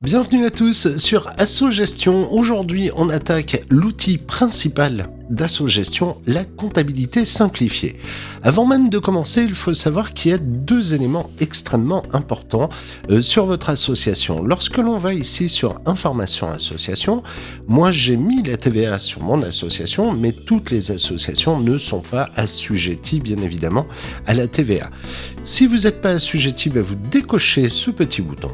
Bienvenue à tous sur Assogestion. Aujourd'hui, on attaque l'outil principal d'Assogestion, la comptabilité simplifiée. Avant même de commencer, il faut savoir qu'il y a deux éléments extrêmement importants sur votre association. Lorsque l'on va ici sur Information Association, moi j'ai mis la TVA sur mon association, mais toutes les associations ne sont pas assujetties, bien évidemment, à la TVA. Si vous n'êtes pas assujetti, vous décochez ce petit bouton.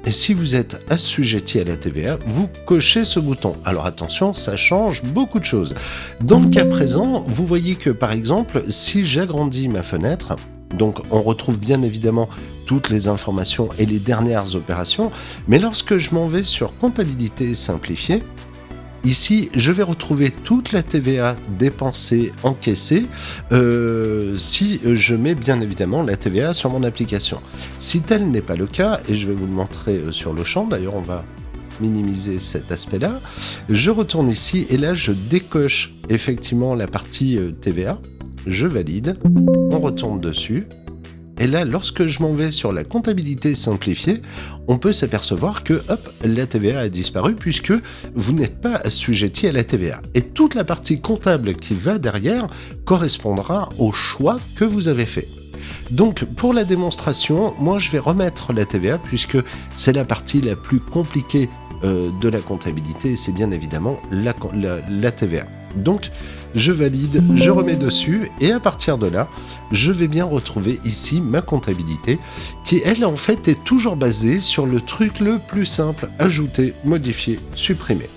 Et si vous êtes assujetti à la TVA, vous cochez ce bouton. Alors attention, ça change beaucoup de choses. Dans le cas présent, vous voyez que par exemple, si j'agrandis ma fenêtre, donc on retrouve bien évidemment toutes les informations et les dernières opérations, mais lorsque je m'en vais sur comptabilité simplifiée, ici, je vais retrouver toute la TVA dépensée, encaissée, si je mets bien évidemment la TVA sur mon application. Si tel n'est pas le cas, et je vais vous le montrer sur le champ, d'ailleurs on va minimiser cet aspect-là, je retourne ici et là je décoche effectivement la partie TVA, je valide, on retourne dessus. Et là, lorsque je m'en vais sur la comptabilité simplifiée, on peut s'apercevoir que, hop, la TVA a disparu puisque vous n'êtes pas assujetti à la TVA. Et toute la partie comptable qui va derrière correspondra au choix que vous avez fait. Donc, pour la démonstration, moi, je vais remettre la TVA puisque c'est la partie la plus compliquée de la comptabilité, c'est bien évidemment la TVA. Donc, je valide, je remets dessus, et à partir de là, je vais bien retrouver ici ma comptabilité, qui elle, en fait, est toujours basée sur le truc le plus simple, ajouter, modifier, supprimer.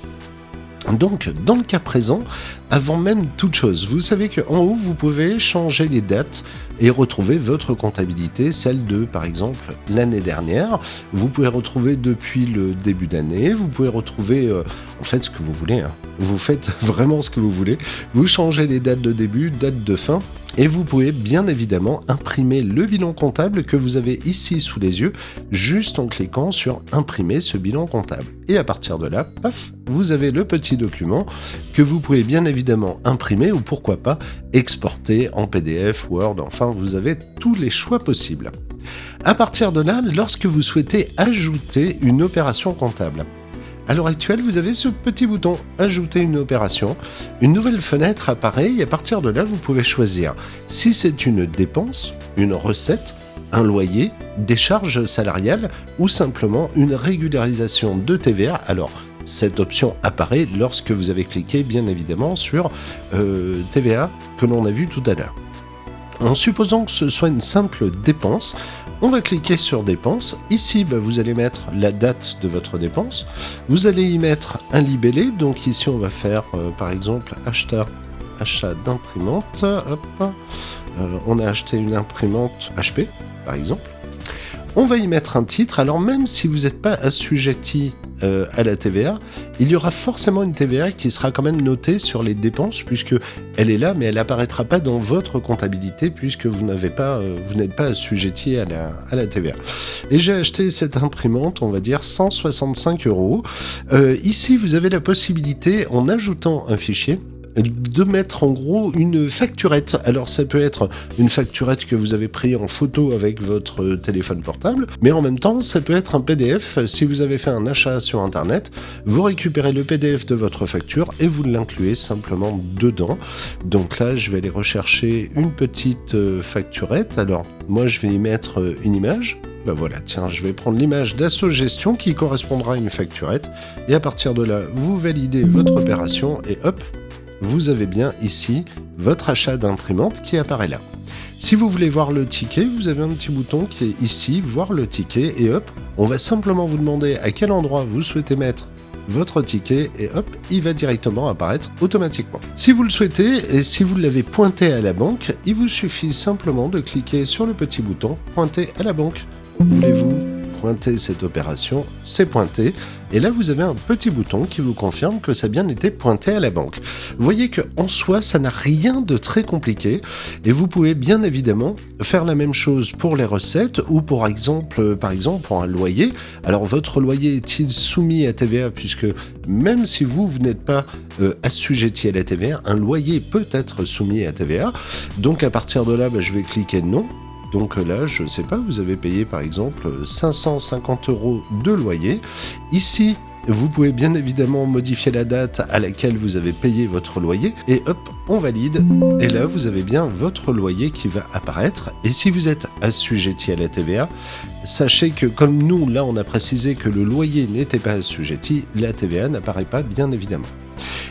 Donc, dans le cas présent, avant même toute chose, vous savez qu'en haut, vous pouvez changer les dates et retrouver votre comptabilité, celle de, par exemple, l'année dernière. Vous pouvez retrouver depuis le début d'année, vous pouvez retrouver, en fait, ce que vous voulez. Vous faites vraiment ce que vous voulez. Vous changez les dates de début, dates de fin, et vous pouvez bien évidemment imprimer le bilan comptable que vous avez ici sous les yeux, juste en cliquant sur « Imprimer ce bilan comptable ». Et à partir de là, paf, vous avez le petit document que vous pouvez bien évidemment imprimer ou pourquoi pas exporter en PDF, Word, enfin vous avez tous les choix possibles. À partir de là, lorsque vous souhaitez ajouter une opération comptable, à l'heure actuelle, vous avez ce petit bouton « Ajouter une opération ». Une nouvelle fenêtre apparaît et à partir de là, vous pouvez choisir si c'est une dépense, une recette, un loyer, des charges salariales ou simplement une régularisation de TVA. Alors, cette option apparaît lorsque vous avez cliqué, bien évidemment, sur TVA que l'on a vu tout à l'heure. En supposant que ce soit une simple dépense, on va cliquer sur dépenses. Ici, vous allez mettre la date de votre dépense. Vous allez y mettre un libellé. Donc ici, on va faire, par exemple, achat d'imprimante. On a acheté une imprimante HP, par exemple. On va y mettre un titre. Alors même si vous n'êtes pas assujetti à la TVA, il y aura forcément une TVA qui sera quand même notée sur les dépenses puisque elle est là, mais elle n'apparaîtra pas dans votre comptabilité puisque vous n'êtes pas assujetti à la TVA. Et j'ai acheté cette imprimante, on va dire 165 €. Ici, vous avez la possibilité, en ajoutant un fichier, de mettre en gros une facturette. Alors ça peut être une facturette que vous avez pris en photo avec votre téléphone portable, mais en même temps ça peut être un PDF. Si vous avez fait un achat sur internet, vous récupérez le PDF de votre facture et vous l'incluez simplement dedans. Donc là je vais aller rechercher une petite facturette. Alors moi je vais y mettre une image. Voilà, tiens, je vais prendre l'image d'Assogestion qui correspondra à une facturette et à partir de là vous validez votre opération et hop, vous avez bien ici votre achat d'imprimante qui apparaît là. Si vous voulez voir le ticket, vous avez un petit bouton qui est ici, voir le ticket, et hop, on va simplement vous demander à quel endroit vous souhaitez mettre votre ticket, et hop, il va directement apparaître automatiquement. Si vous le souhaitez, et si vous l'avez pointé à la banque, il vous suffit simplement de cliquer sur le petit bouton « Pointer à la banque ». Voulez-vous pointer cette opération, c'est pointé. Et là, vous avez un petit bouton qui vous confirme que ça a bien été pointé à la banque. Vous voyez qu'en soi, ça n'a rien de très compliqué. Et vous pouvez bien évidemment faire la même chose pour les recettes ou par exemple pour un loyer. Alors, votre loyer est-il soumis à TVA puisque même si vous n'êtes pas assujetti à la TVA, un loyer peut être soumis à TVA. Donc, à partir de là, je vais cliquer non. Donc là, je ne sais pas, vous avez payé par exemple 550 € de loyer. Ici, vous pouvez bien évidemment modifier la date à laquelle vous avez payé votre loyer et hop, on valide. Et là, vous avez bien votre loyer qui va apparaître. Et si vous êtes assujetti à la TVA, sachez que comme nous, là, on a précisé que le loyer n'était pas assujetti, la TVA n'apparaît pas, bien évidemment.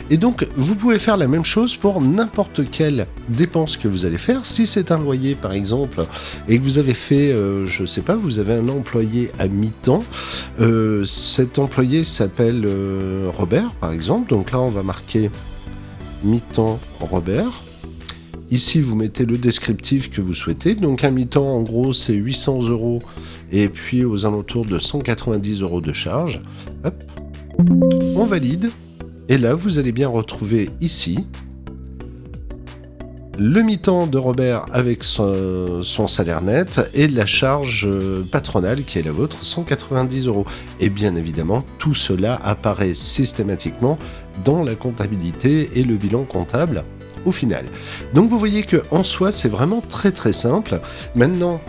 Et donc, vous pouvez faire la même chose pour n'importe quelle dépense que vous allez faire. Si c'est un loyer, par exemple, et que vous avez fait, je sais pas, vous avez un employé à mi-temps, cet employé s'appelle Robert, par exemple. Donc là, on va marquer mi-temps Robert. Ici, vous mettez le descriptif que vous souhaitez. Donc, un mi-temps, en gros, c'est 800 € et puis aux alentours de 190 € de charge. Hop, on valide. Et là, vous allez bien retrouver ici le mi-temps de Robert avec son salaire net et la charge patronale qui est la vôtre, 190 €. Et bien évidemment, tout cela apparaît systématiquement dans la comptabilité et le bilan comptable au final. Donc vous voyez qu'en soi, c'est vraiment très très simple. Maintenant,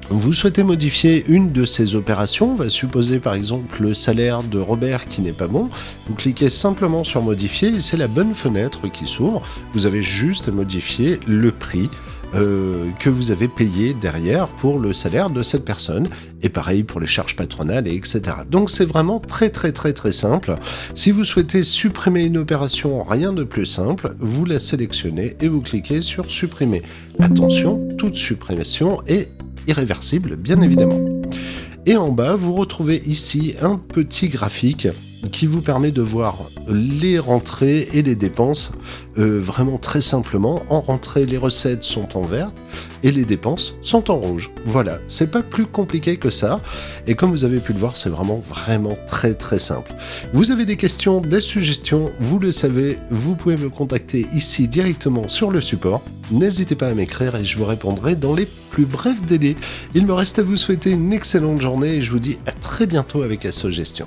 vous souhaitez modifier une de ces opérations, on va supposer par exemple le salaire de Robert qui n'est pas bon, vous cliquez simplement sur modifier et c'est la bonne fenêtre qui s'ouvre, vous avez juste à modifier le prix que vous avez payé derrière pour le salaire de cette personne, et pareil pour les charges patronales, etc. Donc c'est vraiment très très très très simple. Si vous souhaitez supprimer une opération, rien de plus simple, vous la sélectionnez et vous cliquez sur supprimer. Attention, toute suppression est irréversible, bien évidemment. Et en bas, vous retrouvez ici un petit graphique qui vous permet de voir les rentrées et les dépenses vraiment très simplement. En rentrée, les recettes sont en vert et les dépenses sont en rouge. Voilà, c'est pas plus compliqué que ça. Et comme vous avez pu le voir, c'est vraiment très très simple. Vous avez des questions, des suggestions, vous le savez, vous pouvez me contacter ici directement sur le support. N'hésitez pas à m'écrire et je vous répondrai dans les plus brefs délais. Il me reste à vous souhaiter une excellente journée et je vous dis à très bientôt avec SO Gestion.